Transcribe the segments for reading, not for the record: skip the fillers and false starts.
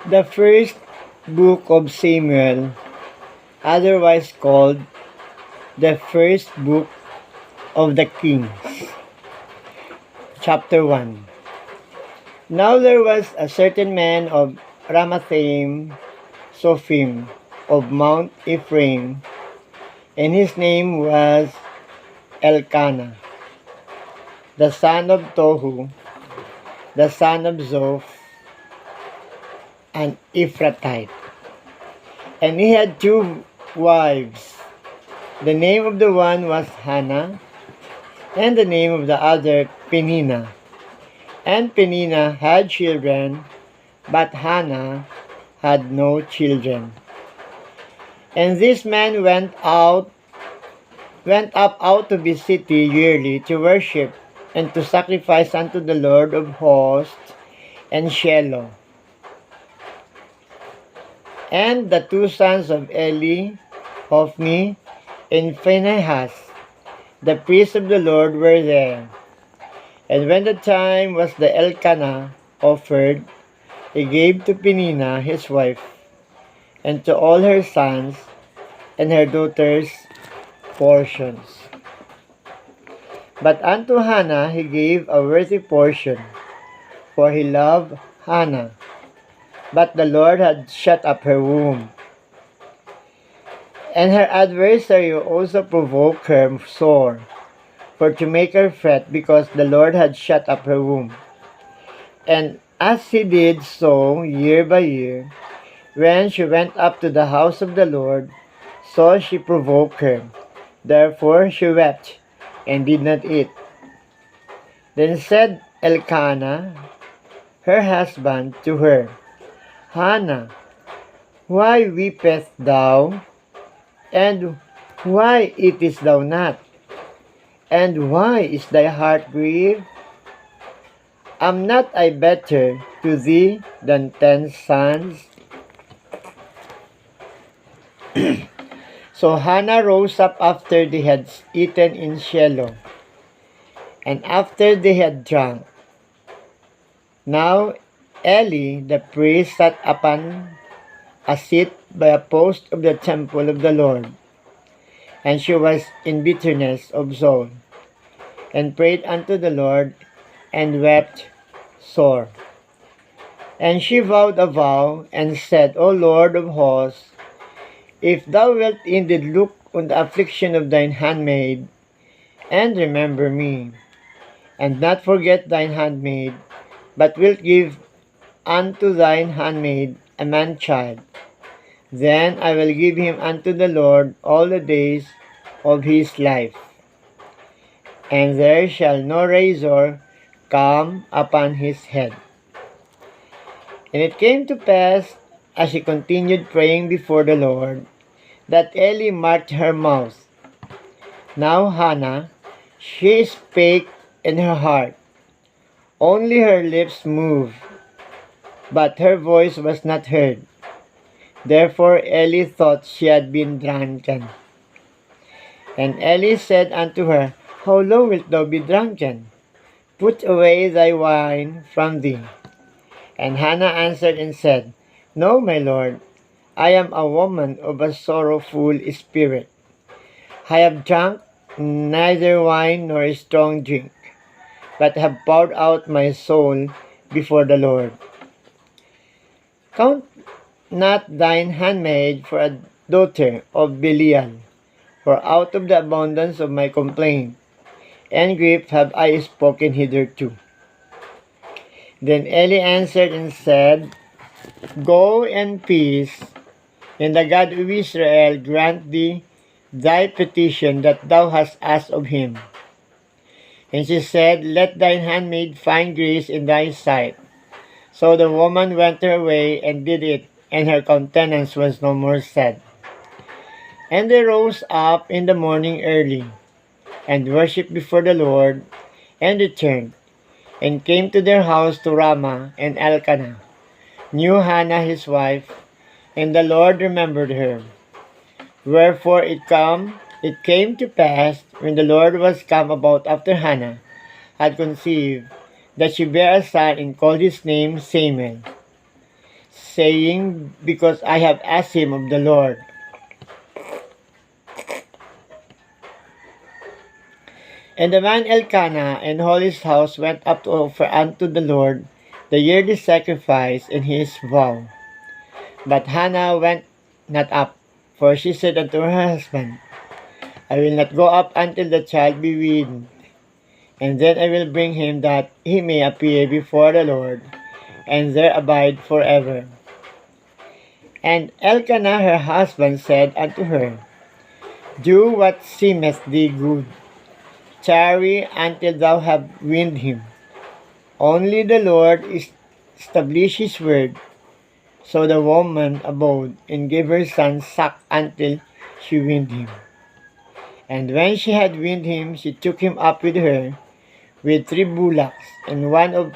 The first book of Samuel, otherwise called the first book of the Kings, chapter 1. Now there was a certain man of Ramathaim Sophim of Mount Ephraim, and his name was Elkanah, the son of Tohu, the son of Zoph, an Ephrathite. And he had two wives. The name of the one was Hannah, and the name of the other Peninnah. And Peninnah had children, but Hannah had no children. And this man went up out of his city yearly to worship and to sacrifice unto the Lord of hosts in Shiloh. And the two sons of Eli, Hophni, and Phinehas, the priests of the Lord, were there. And when the time was the Elkanah offered, he gave to Peninnah his wife, and to all her sons and her daughters portions. But unto Hannah he gave a worthy portion, for he loved Hannah. But the Lord had shut up her womb. And her adversary also provoked her sore, for to make her fret, because the Lord had shut up her womb. And as he did so year by year, when she went up to the house of the Lord, so she provoked her. Therefore she wept, and did not eat. Then said Elkanah, her husband, to her, Hannah, why weepest thou? And why eatest thou not? And why is thy heart grieved? Am not I better to thee than 10 sons? So Hannah rose up after they had eaten in Shiloh, and after they had drunk. Now Eli the priest sat upon a seat by a post of the temple of the Lord, and she was in bitterness of soul, and prayed unto the Lord, and wept sore. And she vowed a vow, and said, O Lord of hosts, if thou wilt indeed look on the affliction of thine handmaid, and remember me, and not forget thine handmaid, but wilt give unto thine handmaid a man-child, then I will give him unto the Lord all the days of his life, and there shall no razor come upon his head. And it came to pass, as she continued praying before the Lord, that Eli marked her mouth. Now Hannah, she spake in her heart, only her lips moved, but her voice was not heard. Therefore Eli thought she had been drunken. And Eli said unto her, How long wilt thou be drunken? Put away thy wine from thee. And Hannah answered and said, No, my lord, I am a woman of a sorrowful spirit. I have drunk neither wine nor strong drink, but have poured out my soul before the Lord. Count not thine handmaid for a daughter of Belial, for out of the abundance of my complaint and grief have I spoken hitherto. Then Eli answered and said, Go in peace, and the God of Israel grant thee thy petition that thou hast asked of him. And she said, Let thine handmaid find grace in thy sight. So the woman went her way and did it, and her countenance was no more sad. And they rose up in the morning early, and worshipped before the Lord, and returned, and came to their house to Ramah, and Elkanah knew Hannah his wife, and the Lord remembered her. Wherefore it came to pass, when the Lord was come about after Hannah had conceived, that she bare a son, and called his name Samuel. saying, Because I have asked him of the Lord. And the man Elkanah and all his house went up to offer unto the Lord the yearly sacrifice in his vow. But Hannah went not up, for she said unto her husband, I will not go up until the child be weaned, and then I will bring him that he may appear before the Lord, and there abide forever. And Elkanah her husband said unto her, Do what seemeth thee good. Tarry until thou have weaned him. Only the Lord established his word. So the woman abode and gave her son suck until she weaned him. And when she had weaned him, she took him up with her, with 3 bullocks, and 1 of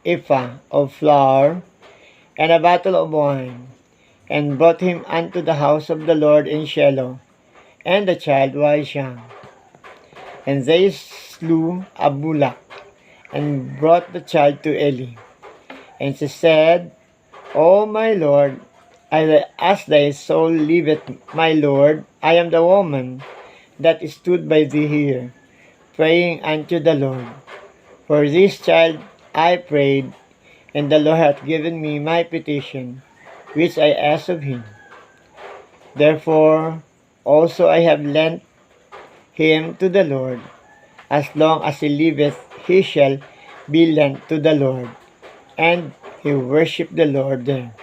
ephah of flour, and a bottle of wine, and brought him unto the house of the Lord in Shiloh, and the child was young. And they slew a bullock, and brought the child to Eli. And she said, O my Lord, as thy soul liveth, my Lord, I am the woman that stood by thee here, praying unto the Lord. For this child I prayed, and the Lord hath given me my petition, which I asked of him. Therefore also I have lent him to the Lord. As long as he liveth, he shall be lent to the Lord. And he worshipped the Lord there.